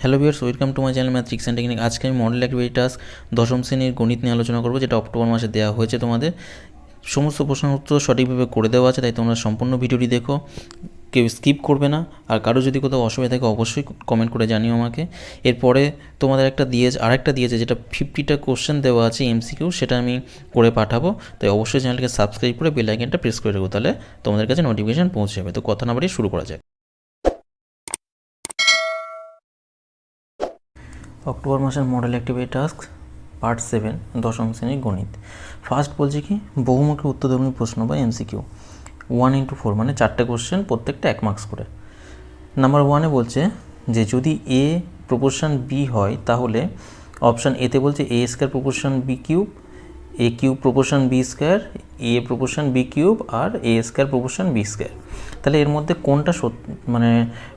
Hello viewers, welcome to my channel Mathrix and technique. আজকে আমি model activity task দশম শ্রেণীর গণিত নিয়ে আলোচনা করবো, যেটা অক্টোবর মাসে দেওয়া হয়েছে। তোমাদের সমস্ত প্রশ্ন উত্তর সঠিকভাবে করে দেওয়া আছে, তাই তোমরা সম্পূর্ণ ভিডিওটি দেখো, কেউ স্কিপ করবে না। আর কারো যদি কোথাও অসুবিধা থাকে অবশ্যই কমেন্ট করে জানিও আমাকে। এরপরে তোমাদের আরেকটা দিয়েছে যেটা 50টা কোশ্চেন দেওয়া আছে এমসিকিউ, সেটা আমি করে পাঠাবো। তাই অবশ্যই চ্যানেলকে সাবস্ক্রাইব করে বেল আইকনটা প্রেস করে রাখো, তাহলে তোমাদের কাছে নোটিফিকেশান পৌঁছে যাবে। তো কথা না বাড়িয়ে শুরু করা যাক। অক্টোবর মাসের মডেল অ্যাক্টিভিটি টাস্ক পার্ট 7 দশম শ্রেণীর গণিত। ফার্স্ট বলছি কি বহুমুখী উত্তরধর্মী প্রশ্ন বা এমসিকিউ 1x4, মানে 4টে কোশ্চেন, প্রত্যেকটা 1 মার্কস করে। নাম্বার 1-এ বলছে যে যদি এ প্রপোর্শন বি হয় তাহলে অপশান এতে বলছে এ স্কোয়ার প্রপোর্শন বি কিউব, এ কিউব প্রপোর্শন বি স্কোয়ার, এ প্রপোর্শন বি কিউব আর এ স্কোয়ার প্রপোর্শন বি স্কোয়ার। তাহলে এর মধ্যে কোনটা মানে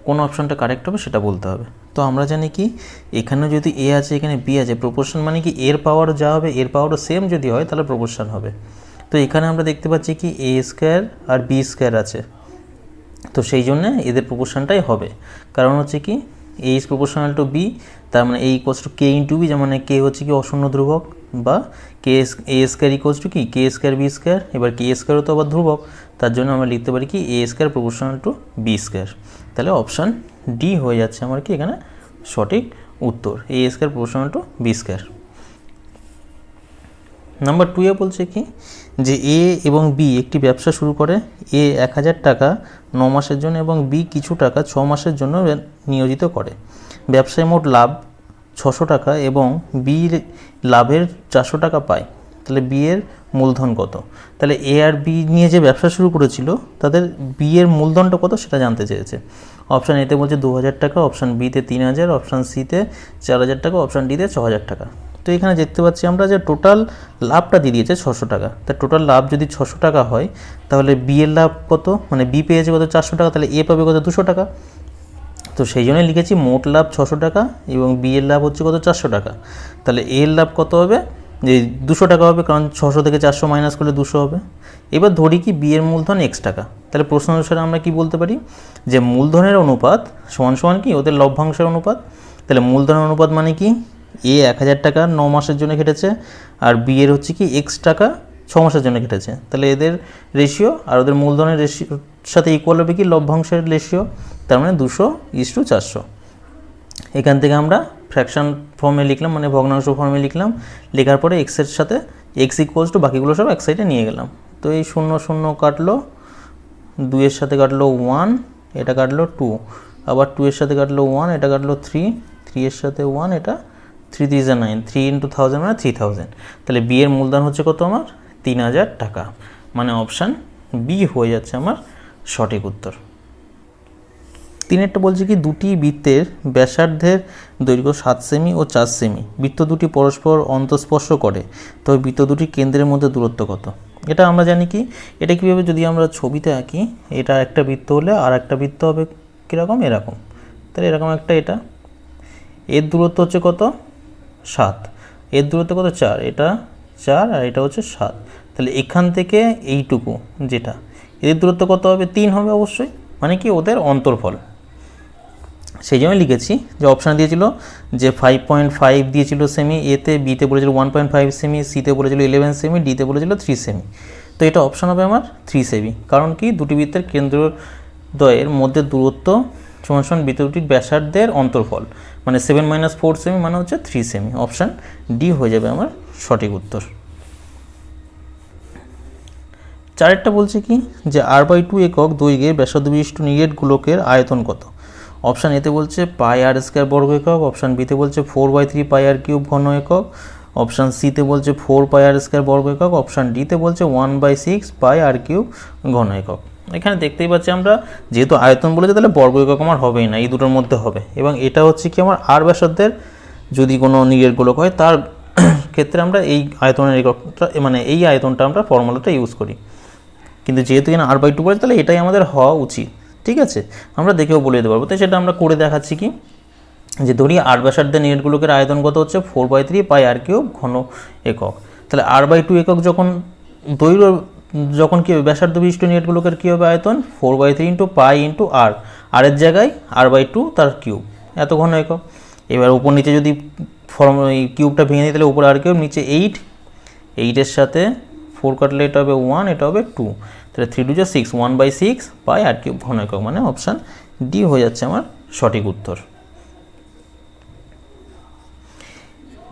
কোন অপশানটা কারেক্ট হবে সেটা বলতে হবে। তো আমরা জানি কি এখানে যদি এ আছে এখানে বি আছে, প্রপোর্শন মানে কি এর পাওয়ার যা হবে এর পাওয়ারও সেম যদি হয় তাহলে প্রপোর্শন হবে। তো এখানে আমরা দেখতে পাচ্ছি কি A square R B square আছে, তো সেই জন্য এদের প্রপোর্শনটাই হবে। কারণ হচ্ছে কি A is proportional to B, তার মানে A equals to K into B, যেমন কে হচ্ছে কি অশূন্য ধ্রুবক, বা K A square equals to কি কে স্কোয়ার বি স্কোয়ার। এবার কে স্কোয়ারও তো আবার ধ্রুবক, তার জন্য আমরা লিখতে পারি কি A square proportional to B square. তাহলে অপশান ডি হয়ে যাচ্ছে আমার কি এখানে সঠিক উত্তর, A square proportional to B square. Number 2-এ বলছে কি যে এ এবং বি একটি ব্যবসা শুরু করে, এ 1000 টাকা 9 মাসের জন্য এবং বি কিছু টাকা 6 মাসের জন্য নিয়োজিত করে। ব্যবসায় মোট লাভ 600 টাকা এবং বি লাভের 400 টাকা পায়। তাহলে বি এর মূলধন কত? তাহলে এ আর বি নিয়ে যে ব্যবসা শুরু করেছিল তাদের বি এর মূলধনটা কত সেটা জানতে চেয়েছে। অপশান এতে বলছে 2000 টাকা, অপশান বিতে 3000, অপশান সিতে 4000 টাকা, অপশান ডিতে 6000 টাকা। তো এখানে দেখতে পাচ্ছি আমরা যে টোটাল লাভটা দিয়ে দিয়েছে 600 টাকা। তা টোটাল লাভ যদি 600 টাকা হয় তাহলে বি এর লাভ কত, মানে বি পেয়েছে কত 400 টাকা, তাহলে এ পাবে কত 200 টাকা। তো সেই জন্যই লিখেছি মোট লাভ 600 টাকা এবং বি এর লাভ হচ্ছে কত 400 টাকা। তাহলে এ এর লাভ কত হবে, যে 200 টাকা হবে, কারণ 600 থেকে 400 মাইনাস করলে 200 হবে। এবার ধরি কি বি এর মূলধন x টাকা, তাহলে প্রশ্ন অনুসারে আমরা কি বলতে পারি যে মূলধনের অনুপাত সমান সমান কি ওদের লভ্যাংশের অনুপাত। তাহলে মূলধনের অনুপাত মানে কি এ 1000 টাকা 9 মাসের জন্য কেটেছে আর বি এর হচ্ছে কি x টাকা 6 মাসের জন্য কেটেছে। তাহলে এদের রেশিও আর ওদের মূলধনের রেশিওর সাথে ইকুয়াল হবে কি লভ্যাংশের রেশিও, তার মানে 200:400। এখান থেকে আমরা ফ্র্যাকশন ফর্মে লিখলাম, মানে ভগ্নাংশ ফর্মে লিখলাম। লেখার পরে এক্সের সাথে এক্স ইকুয়ালস টু বাকিগুলো সব এক সাইডে নিয়ে গেলাম। তো এই 0 0 কাটলো, 2 এর সাথে কাটলো 1, এটা কাটলো 2, আবার 2 এর সাথে কাটলো 1, এটা কাটলো 3, 3 এর সাথে 1, এটা 3 3 is 9, 3 into 1000 মানে 3000। তাহলে বি এর মূলধন হচ্ছে কত আমার 3000 টাকা, মানে অপশান বি হয়ে যাচ্ছে আমার সঠিক উত্তর। 3-এরটা বলছে কি দুটি বৃত্তের ব্যাসার্ধের দৈর্ঘ্য 7 সেমি ও 4 সেমি, বৃত্ত দুটি পরস্পর অন্তঃস্পর্শ করে, তবে বৃত্ত দুটির কেন্দ্রের মধ্যে দূরত্ব কত? এটা আমরা জানি কি, এটা কীভাবে যদি আমরা ছবিতে আঁকি, এটা একটা বৃত্ত হলে আর একটা বৃত্ত হবে কীরকম এরকম। তাহলে এরকম একটা, এটা এর দূরত্ব হচ্ছে কত 7, এর দূরত্ব কত 4, এটা 4 আর এটা হচ্ছে 7। তাহলে এখান থেকে এইটুকু যেটা এদের দূরত্ব কত হবে 3 হবে অবশ্যই, মানে কি ওদের অন্তর্ফল। সেই জন্য লিখেছি যে অপশান দিয়েছিল যে 5.5 দিয়েছিল সেমি এতে, বিতে বলেছিল 1.5 সেমি, সিতে বলেছিল 11 সেমি, ডিতে বলেছিল 3 সেমি। তো এটা অপশান হবে আমার 3 সেমি, কারণ কি দুটি বৃত্তের কেন্দ্রদ্বয়ের মধ্যে দূরত্ব সমান সমান বৃত্ত দুটির ব্যাসার্ধের অন্তর্ফল, মানে 7 - 4 সেমি মানে হচ্ছে 3 সেমি। অপশান ডি হয়ে যাবে আমার সঠিক উত্তর। 4-এরটা বলছে কি যে r/2 একক দৈর্ঘ্যের ব্যাসার্ধ বিশিষ্ট নিরেট গোলকের আয়তন কত? অপশান এতে বলছে পাই আর স্কোয়ার বর্গ একক, অপশান বিতে বলছে 4/3 পাই আর কিউব ঘন একক, অপশান সিতে বলছে 4 পাই আর স্কোয়ার বর্গ একক, অপশান ডিতে বলছে 1/6 পাই আর কিউব ঘন একক। এখানে দেখতেই পাচ্ছি আমরা যেহেতু আয়তন বলেছে তাহলে বর্গ একক আমার হবেই না, এই দুটোর মধ্যে হবে। এবং এটা হচ্ছে কি আমার আর ব্যাসার্ধের যদি কোনো নিরেট গোলক হয় তার ক্ষেত্রে আমরা এই আয়তনের এককটা, মানে এই আয়তনটা আমরা ফর্মুলাটা ইউজ করি, কিন্তু যেহেতু এখানে r/2 বলেছে তাহলে এটাই আমাদের হওয়া উচিত। ঠিক আছে, আমরা দেখেও বলে দিতে পারবো। তাই সেটা আমরা করে দেখাচ্ছি কি যে ধরি আর ব্যাসার্ধের নিরেটগুলোকের আয়তন কত হচ্ছে 4/3 পাই আর কিউব ঘন একক। তাহলে r/2 একক যখন দৈর্ঘ্য যখন কি ব্যাসার্ধ বিশিষ্ট নিরেটগুলোকের কী হবে আয়তন 4/3 × পাই × r, আর এর জায়গায় r/2 তার কিউব, এত ঘন একক। এবার উপর নিচে যদি এই কিউবটা ভেঙে দিই তাহলে উপরে আর কিউব, নিচে 8, 8-এর সাথে 4 কাটলে এটা হবে 1, এটা হবে 2, তাহলে 3 2 6, 1/6 পাই আর কিউব ঘন একক, মানে অপশান ডি হয়ে যাচ্ছে আমার সঠিক উত্তর।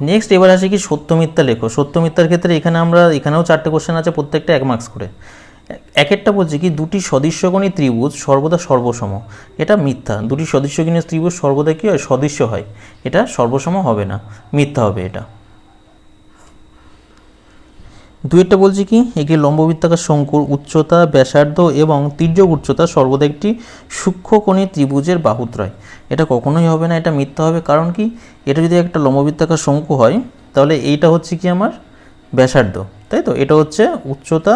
নেক্সট এবার আসে কি সত্য মিথ্যা লেখো। সত্য মিথ্যার ক্ষেত্রে এখানেও 4টে কোশ্চেন আছে, প্রত্যেকটা 1 মার্কস করে। এক একটা বলছে কি দুটি সদৃশ্যকোণী ত্রিভুজ সর্বদা সর্বসম, এটা মিথ্যা। দুটি সদৃশ্যকোণী ত্রিভুজ সর্বদা কি হয়, সদৃশ্য হয়, এটা সর্বসম হবে না, মিথ্যা হবে এটা। দুইটা বলছে কি একটি লম্ববৃত্তাকার শঙ্কুর উচ্চতা, ব্যাসার্ধ এবং তির্যক উচ্চতা সর্বদা একটি সূক্ষ্মকোণী ত্রিভুজের বাহুত্রয়, এটা কখনোই হবে না, এটা মিথ্যা হবে। কারণ কি, এটা যদি একটা লম্ববৃত্তাকার শঙ্কু হয় তাহলে এইটা হচ্ছে কি আমার ব্যাসার্ধ, তাই তো, এটা হচ্ছে উচ্চতা,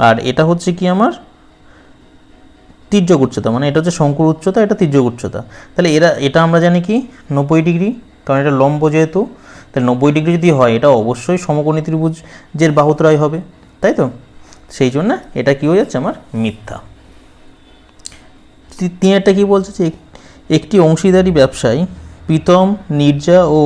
আর এটা হচ্ছে কি আমার তির্যক উচ্চতা, মানে এটা হচ্ছে শঙ্কুর উচ্চতা, এটা তির্যক উচ্চতা। তাহলে এটা আমরা জানি কি 90 ডিগ্রি, কারণ এটা লম্ব যেহেতু, তাহলে 90 ডিগ্রি যদি হয় এটা অবশ্যই সমকোণী ত্রিভুজের বাহুত্রয় হবে, তাই তো, সেই জন্য এটা কি হয়ে যাচ্ছে আমার মিথ্যা। তিনেরটা কি বলছে যে একটি অংশীদারি ব্যবসায় প্রীতম, নীরজা ও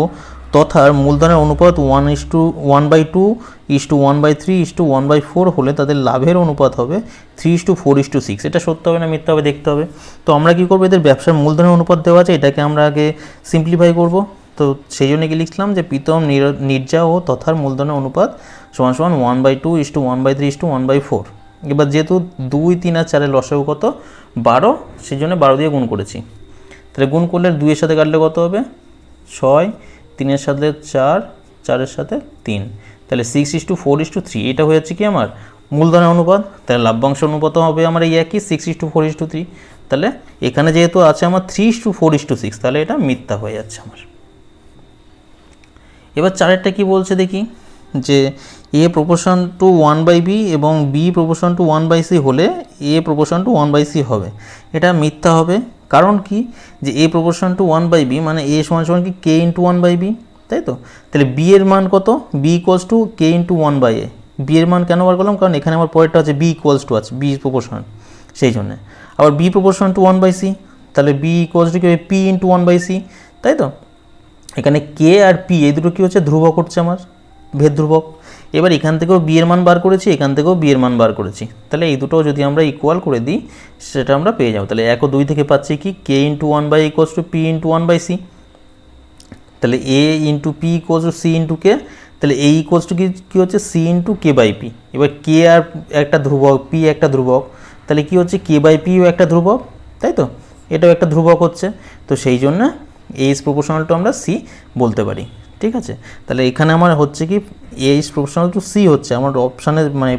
তথার মূলধনের অনুপাত 1:2:1/3:1/4 হলে তাদের লাভের অনুপাত হবে 3:4:6। এটা সত্য হবে না মিথ্যা হবে দেখতে হবে। তো আমরা কি করবো, এদের ব্যবসার মূলধনের অনুপাত দেওয়া আছে, এটাকে আমরা আগে সিম্পলিফাই করব। তো সেই জন্য কি লিখলাম যে প্রীতম, নীরজা ও তথার মূলধনের অনুপাত সমান 1/2:1/3:1/4। এবার যেহেতু 2, 3 আর 4-এর লসাগু কত 12, সেই জন্য 12 দিয়ে গুণ করেছি। তাহলে গুণ করলে 2-এর সাথে কাটলে কত হবে 6, 3-এর সাথে 4, 4-এর সাথে 3, তাহলে 6:4:3। এটা হয়ে যাচ্ছে কি আমার মূলধনের অনুপাত। তাহলে লাভ্যাংশ অনুপাত হবে আমার এই একই 6:4:3। তাহলে এখানে যেহেতু আছে আমার 3:4:6, তাহলে এটা মিথ্যা হয়ে যাচ্ছে আমার। এবার 4-এরটা কি বলছে দেখি, যে a প্রপোর্শন টু 1/b এবং b প্রপোর্শন টু 1/c হলে a প্রপোর্শন টু 1/c হবে, এটা মিথ্যা হবে। কারণ কি, যে a প্রপোর্শন টু 1/b মানে a সমান কি k ইন্টু 1/b, তাই তো। তাহলে b এর মান কত, b equals to k into 1/a। b এর মান কেন বার করলাম, কারণ এখানে আমার পরেরটা আছে b ইকুয়ালস টু আছে, b প্রপোর্শন, সেই জন্য। আবার b প্রপোর্শন টু 1/c, তাহলে b ইকুয়ালস টু কি হবে p ইন্টু 1/c, তাই তো। এখানে k আর p এই দুটো কি হচ্ছে ধ্রুবক হচ্ছে আমার, ভেদ ধ্রুবক। এবার এখান থেকেও বি এর মান বার করেছি, এখান থেকেও বি এর মান বার করেছি, তাহলে এই দুটো যদি আমরা ইকুয়াল করে দিই সেটা আমরা পেয়ে যাবো। তাহলে 1 ও 2 থেকে পাচ্ছি কি k into 1/a equals to p into 1/c, তাহলে a into p equals to c into k, তাহলে a ইকুয়ালস টু কি হচ্ছে c ইন্টু k/p। এবার k আর একটা ধ্রুবক, p একটা ধ্রুবক, তাহলে কি হচ্ছে k/p ও একটা ধ্রুবক, তাই তো, এটাও একটা ধ্রুবক হচ্ছে। তো সেই জন্য a ইজ প্রপোর্শনাল টু আমরা c বলতে পারি, ঠিক আছে। তাহলে এখানে আমার হচ্ছে কি a is proportional two c হচ্ছে, আমার অপশানে মানে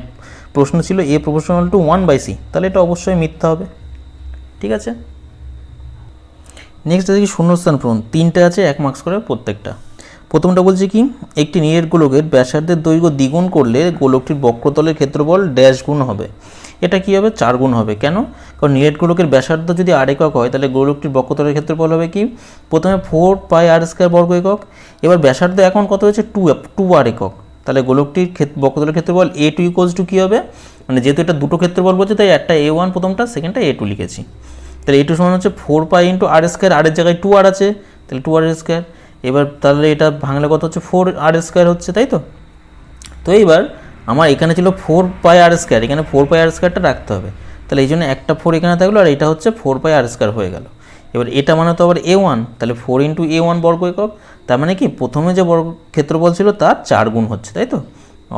প্রশ্ন ছিল a প্রপোর্শনাল টু 1/c, তাহলে এটা অবশ্যই মিথ্যা হবে, ঠিক আছে। নেক্সট দেখি শূন্যস্থান পূরণ, 3টে আছে 1 মার্কস করে প্রত্যেকটা। প্রথমটা বলছে কি একটি নিরেট গোলকের ব্যাসার্ধের দৈর্ঘ্য দ্বিগুণ করলে গোলকটির বক্রতলের ক্ষেত্রফল ড্যাশ গুণ হবে, এটা কি হবে 4 গুণ হবে। কেন, কারণ নিরেট গোলকের ব্যাসার্ধ যদি আর একক হয় তাহলে গোলকটির বক্রতলের ক্ষেত্রফল হবে কি, প্রথমে 4πr² বর্গ একক, এবার ব্যাসার্ধ এখন কত হয়েছে 2r একক, তাহলে গোলকটির বক্রতলের ক্ষেত্রফল a2 ইকুয়ালস টু কী হবে, মানে যেহেতু এটা দুটো ক্ষেত্রফল বলছে তাই একটা a1 প্রথমটা, সেকেন্ডটা a2 লিখেছি। তাহলে a2 সমান হচ্ছে 4π ইন্টু r², আর এর জায়গায় 2r আছে, তাহলে 2r²। এবার তাহলে এটা ভাঙলে কত হচ্ছে 4r² হচ্ছে, তাই তো। তো এইবার আমার এখানে ছিল 4πr², এখানে 4πr²টা রাখতে হবে, তাহলে এই জন্য একটা 4 এখানে থাকলো, আর এটা হচ্ছে 4πr² হয়ে গেল। এবার এটা মানে তো আবার a1, তাহলে 4 ইন্টু a1 বর্গ একক, তার মানে কি প্রথমে যে বর্গ ক্ষেত্রফল ছিল তার 4 গুণ হচ্ছে, তাই তো,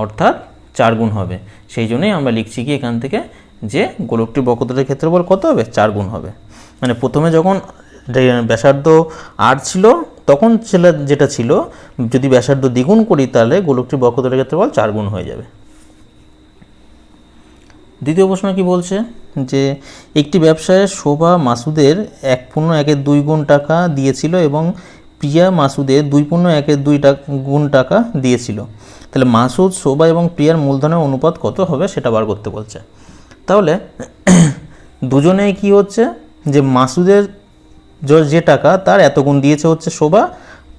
অর্থাৎ 4 গুণ হবে। সেই জন্যই আমরা লিখছি কি এখান থেকে যে গোলকটির বক্রতলের ক্ষেত্রফল কত হবে 4 গুণ হবে। মানে প্রথমে যখন ব্যাসার্ধ আর ছিল তখন যেটা ছিল, যদি ব্যাসার্ধ দ্বিগুণ করি তাহলে গোলকটির বক্রতলের ক্ষেত্রফল 4 গুণ হয়ে যাবে। দ্বিতীয় প্রশ্ন কি বলছে, যে একটি ব্যবসায়ে শোভা মাসুদের 1.1 গুণ টাকা দিয়েছিল এবং প্রিয়া মাসুদের 2.1 গুণ টাকা দিয়েছিল, তাহলে মাসুদ, শোভা এবং প্রিয়ার মূলধনের অনুপাত কত হবে সেটা বার করতে বলছে। তাহলে দুজনেই কি হচ্ছে, যে মাসুদের যে টাকা তার এত গুণ দিয়েছে হচ্ছে শোভা,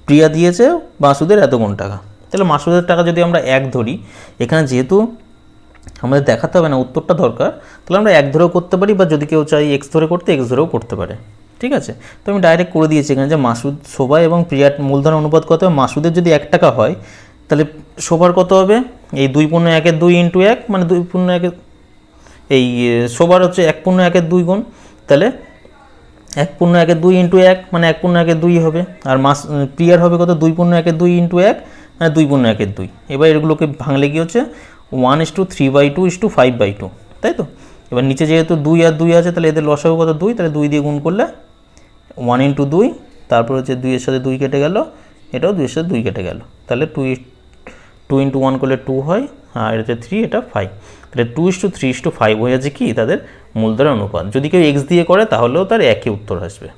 প্রিয়া দিয়েছে মাসুদের এত গুণ টাকা। তাহলে মাসুদের টাকা যদি আমরা 1 ধরি, এখানে যেহেতু আমাদের দেখাতে হবে না উত্তরটা দরকার, তাহলে আমরা 1 ধরেও করতে পারি, বা যদি কেউ চাই x ধরে করতে x ধরেও করতে পারে, ঠিক আছে। তো আমি ডাইরেক্ট করে দিয়েছি এখানে যে মাসুদ, শোভা এবং প্রিয়ার মূলধন অনুপাত কত হবে, মাসুদের যদি 1 টাকা হয় তাহলে শোভার কত হবে, এই 2.1/2 ইন্টু 1 মানে 2.1, এই শোভার হচ্ছে 1.1/2 গুণ, তাহলে 1.1/2 ইন্টু 1 মানে 1.1/2 হবে, আর প্রিয়ার হবে কত 2.1/2 ইন্টু 1 মানে 2.1/2। এবার এগুলোকে ভাঙলে কি হচ্ছে 1:3/2:5/2, তাই তো। এবার নিচে যেহেতু 2 আর 2 আছে তাহলে এদের লসাগু কত 2, তাহলে 2 দিয়ে গুণ করলে 1 × 2, তারপর হচ্ছে 2 এর সাথে 2 কেটে গেল, এটাও 2 এর সাথে 2 কেটে গেল, তাহলে 2 × 1 করলে 2 হয়, আর এটা 3, এটা 5, তাহলে 2:3:5 হয়ে যাচ্ছে কি তাদের মূলধনের অনুপাত। যদি কেউ এক্স দিয়ে করে তাহলেও তার একই উত্তর আসবে।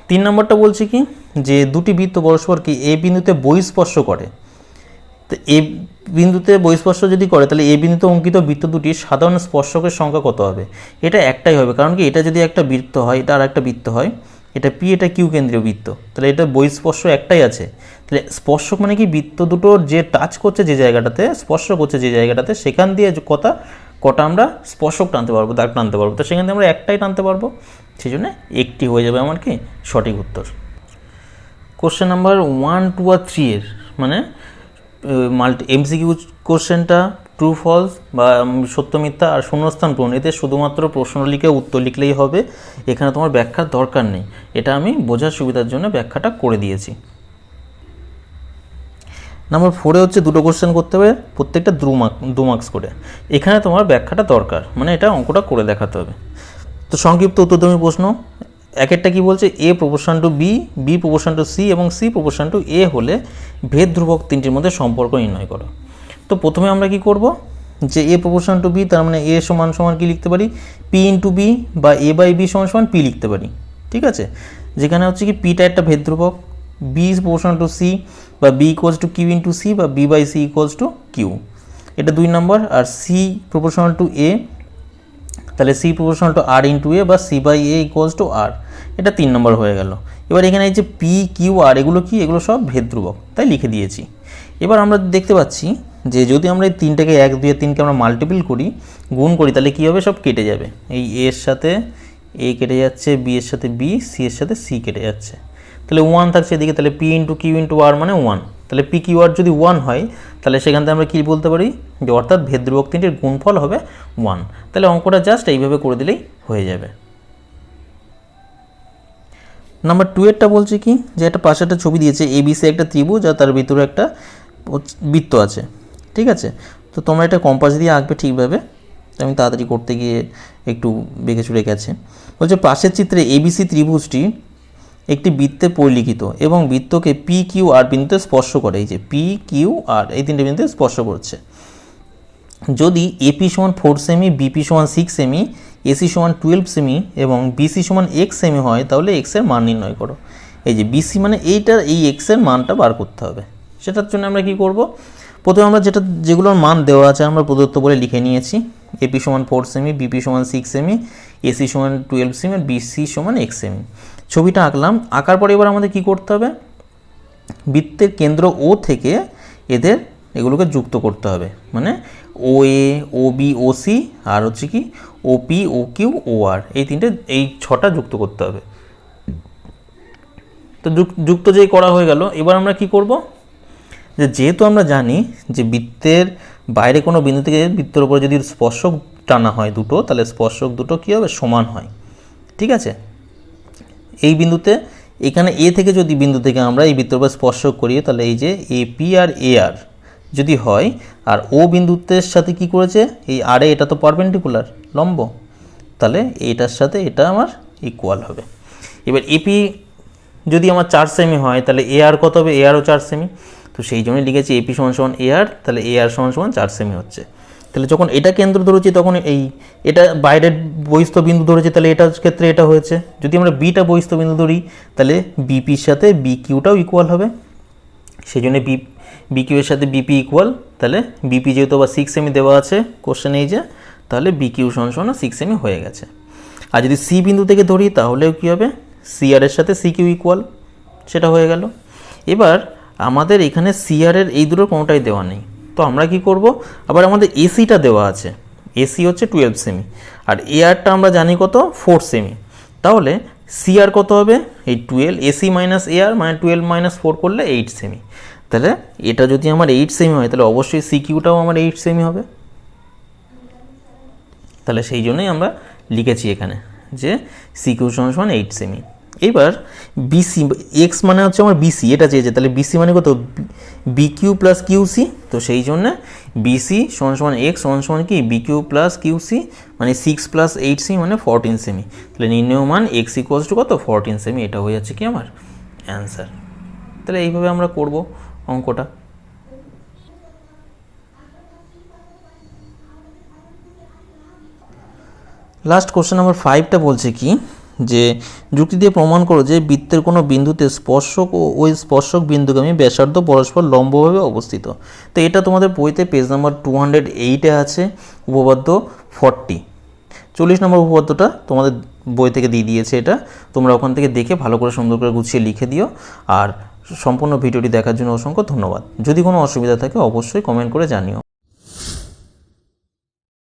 3 নম্বরটা বলছে কি যে দুটি বৃত্ত পরস্পরকে এ বিন্দুতে বহিঃস্পর্শ করে, তো এ বিন্দুতে বহিঃস্পর্শ যদি করে তাহলে এ বিন্দুতে অঙ্কিত বৃত্ত দুটির সাধারণ স্পর্শকের সংখ্যা কত হবে। এটা একটাই হবে, কারণ কি এটা যদি একটা বৃত্ত হয়, এটা আর একটা বৃত্ত হয়, এটা পি, এটা কিউ কেন্দ্রীয় বৃত্ত, তাহলে এটা বহিঃস্পর্শ একটাই আছে। তাহলে স্পর্শক মানে কি বৃত্ত দুটো যে টাচ করছে যে জায়গাটাতে, স্পর্শ করছে যে জায়গাটাতে, সেখান দিয়ে কটা আমরা স্পর্শক টানতে পারবো, দাগ টানতে পারবো, তো সেখান থেকে আমরা একটাই টানতে পারবো, সেই জন্য একটি হয়ে যাবে আমার কি সঠিক উত্তর। কোশ্চেন নাম্বার 1, 2 আর 3 এর মানে এমসিকিউ কোশ্চেনটা ট্রু ফলস বা সত্য মিথ্যা আর শূন্যস্থান পূরণ, এতে শুধুমাত্র প্রশ্ন লিখে উত্তর লিখলেই হবে, এখানে তোমার ব্যাখ্যার দরকার নেই, এটা আমি বোঝার সুবিধার জন্য ব্যাখ্যাটা করে দিয়েছি। নাম্বার 4-এ হচ্ছে দুটো কোশ্চেন করতে হবে, প্রত্যেকটা 2 মার্কস করে, এখানে তোমার ব্যাখ্যাটা দরকার, মানে এটা অঙ্কটা করে দেখাতে হবে। তো সংক্ষিপ্ত উত্তরধর্মী প্রশ্ন, এক একটা কী বলছে, A proportion to B, B proportion to C এবং সি প্রপোর্শন টু এ হলে ভেদ ধ্রুবক তিনটির মধ্যে সম্পর্ক নির্ণয় করো। তো প্রথমে আমরা কি করব, যে এ প্রপোর্শন টু বি, তার মানে এ সমান সমান কি লিখতে পারি, পি ইন্টু বি, বা এ বাই বি সমান সমান পি লিখতে পারি, ঠিক আছে। যেখানে হচ্ছে কি পিটা একটা ভেদ ধ্রুবক, B is proportion to C, বা B equals to Q into C, বা B by C equals to Q, এটা 2 নম্বর। আর সি প্রপোর্শনাল টু এ, তাহলে C proportional to R into A, বা C by A equals to R, এটা 3 নম্বর হয়ে গেল। এবার এখানে এই যে পি কিউ আর এগুলো কি, এগুলো সব ভেদ ধ্রুবক, তাই লিখে দিয়েছি। এবার আমরা দেখতে পাচ্ছি যে যদি আমরা এই 3টাকে 1, 2, 3কে আমরা মাল্টিপল করি, গুণ করি, তাহলে কী হবে, সব কেটে যাবে, এই এর সাথে এ কেটে যাচ্ছে, বি এর সাথে বি, সি এর সাথে সি কেটে যাচ্ছে, তাহলে 1 থাকছে এদিকে, তাহলে পি ইন্টু কিউ ইন্টু আর মানে 1, তাহলে পি কিউ আর যদি 1 হয় তাহলে সেখান থেকে আমরা কী বলতে পারি, যে অর্থাৎ ভেদ ধ্রুবক তিনটির গুণফল হবে 1, তাহলে অঙ্কটা জাস্ট এইভাবে করে দিলেই হয়ে যাবে। নাম্বার 2-এরটা বলছে কি, যে একটা পাশে একটা ছবি দিয়েছে, এবিসি একটা ত্রিভুজ আর তার ভিতরে একটা বৃত্ত আছে, ঠিক আছে। তো তোমরা এটা কম্পাস দিয়ে আঁকবে ঠিকভাবে, আমি তাড়াতাড়ি করতে গিয়ে একটু বেঁকে চুরে গেছে। বলছে পাশের চিত্রে এবিসি ত্রিভুজটি একটি বৃত্তে পরিলিখিত এবং বৃত্তকে পি কিউ আর বিন্দুতে স্পর্শ করে, এই যে পি কিউ আর এই 3টে বিন্দুতে স্পর্শ করছে। যদি এপি সমান 4 সেমি, বিপি সমান 6 সেমি, এসি সমান 12 সেমি এবং বিসি সমান এক্স সেমি হয়, তাহলে এক্স এর মান নির্ণয় করো। এই যে বিসি মানে এইটার এই এক্স এর মানটা বার করতে হবে, সেটার জন্য আমরা কি করব, প্রথমে আমরা যেগুলোর মান দেওয়া আছে আমরা প্রদত্ত বলে লিখে নিয়েছি, এপি সমান 4 সেমি, বিপি সমান 6 সেমি, এসি সমান 12 সেমি আর বিসি সমান এক্স সেমি। ছবিটা আঁকলাম, আঁকার পরে এবার আমাদের কি করতে হবে, বৃত্তের কেন্দ্র ও থেকে এদের এগুলোকে যুক্ত করতে হবে, মানে ও এ, ও বি, ও সি আর হচ্ছে কি ও পি, ও কিউ, ও আর, এই 6টা যুক্ত করতে হবে। তো যুক্ত যেই করা হয়ে গেল, এবার আমরা কি করব, যেহেতু আমরা জানি যে বৃত্তের বাইরে কোনো বিন্দু থেকে বৃত্তের উপরে যদি স্পর্শক টানা হয় দুটো, তাহলে স্পর্শক দুটো কী হবে, সমান হয়, ঠিক আছে। এই বিন্দুতে এখানে এ থেকে যদি বিন্দু থেকে আমরা এই বৃত্তের উপর স্পর্শক করি, তাহলে এই যে এপি আর এ আর যদি হয়, আর ও বিন্দুতে সাথে কি করেছে, এই আর এ, এটা তো পারপেন্ডিকুলার লম্ব, তাহলে এইটার সাথে এটা আমার ইকুয়াল হবে। এবার এপি যদি আমার 4 সেমি হয়, তাহলে এ আর কত হবে, এ আরও 4 সেমি, তো সেই জন্যই লিখেছি এপি সমান সমান এ আর, তাহলে এ আর সমান সমান 4 সেমি হচ্ছে। তাহলে যখন এটা কেন্দ্র ধরেছি তখন এটা বাইরের বহিস্থ বিন্দু ধরেছে, তাহলে এটার ক্ষেত্রে এটা হয়েছে। যদি আমরা বিটা বহিস্থ বিন্দু ধরি তাহলে বিপির সাথে বি কিউটাও ইকুয়াল হবে, সেই জন্য বি কিউ এর সাথে বিপি ইকুয়াল, তাহলে বিপি যেহেতু আবার 6 সেমি দেওয়া আছে কোশ্চেনে, এই যে তাহলে বি কিউ সমান সমান 6 সেমি হয়ে গেছে। আর যদি সি বিন্দু থেকে ধরি তাহলেও কী হবে, সি আর এর সাথে সি কিউ ইকুয়াল, সেটা হয়ে গেল। এবার আমাদের এখানে সি আর এর এই দুটোর কোনোটাই দেওয়া নেই, তো আমরা কি করব, আবার আমাদের এসিটা দেওয়া আছে, এসি হচ্ছে 12 সেমি, আর এআরটা আমরা জানি কত 4 সেমি। তাহলে সিআর কত হবে, এই 12 এসি মাইনাস এআর মানে 12 মাইনাস 4 করলে 8 সেমি। তাহলে এটা যদি আমার 8 সেমি হয় তাহলে অবশ্যই সিকিউটাও আমার 8 সেমি হবে। তাহলে সেই জন্যই আমরা লিখেছি এখানে যে সিকিউ সমান 8 সেমি। এবার বিসি, এক্স মানে হচ্ছে আমার বিসি, এটা চেয়েছে, তাহলে বিসি মানে কত বিকিউ প্লাস কিউসি। তো সেই জন্য বিসি সমান এক্স সমান কি বিকিউ প্লাস কিউসি মানে 6 প্লাস 8 সেমি মানে 14 সেমি। তাহলে নির্ণয় মান এক্স ইকুয়ালস টু কত 14 সেমি, এটা হয়ে যাচ্ছে কি আমার অ্যান্সার। তাহলে এইভাবে আমরা করব অঙ্কটা। লাস্ট কোশ্চেন নাম্বার 5টা বলছে কি যে যুক্তি দিয়ে প্রমাণ করো যে বৃত্তের কোনো বিন্দুতে স্পর্শক ও ওই স্পর্শক বিন্দুগামী ব্যাসার্ধ পরস্পর লম্বভাবে অবস্থিত। তো এটা তোমাদের বইতে পেজ নাম্বার 208-এ আছে, উপপাদ্য 40। 40 নম্বর উপপাদ্যটা তোমাদের বই থেকে দিয়ে দিয়েছে, এটা তোমরা ওখান থেকে দেখে ভালো করে সুন্দর করে গুছিয়ে লিখে দিও। আর সম্পূর্ণ ভিডিওটি দেখার জন্য অসংখ্য ধন্যবাদ। যদি কোনো অসুবিধা থাকে অবশ্যই কমেন্ট করে জানিও।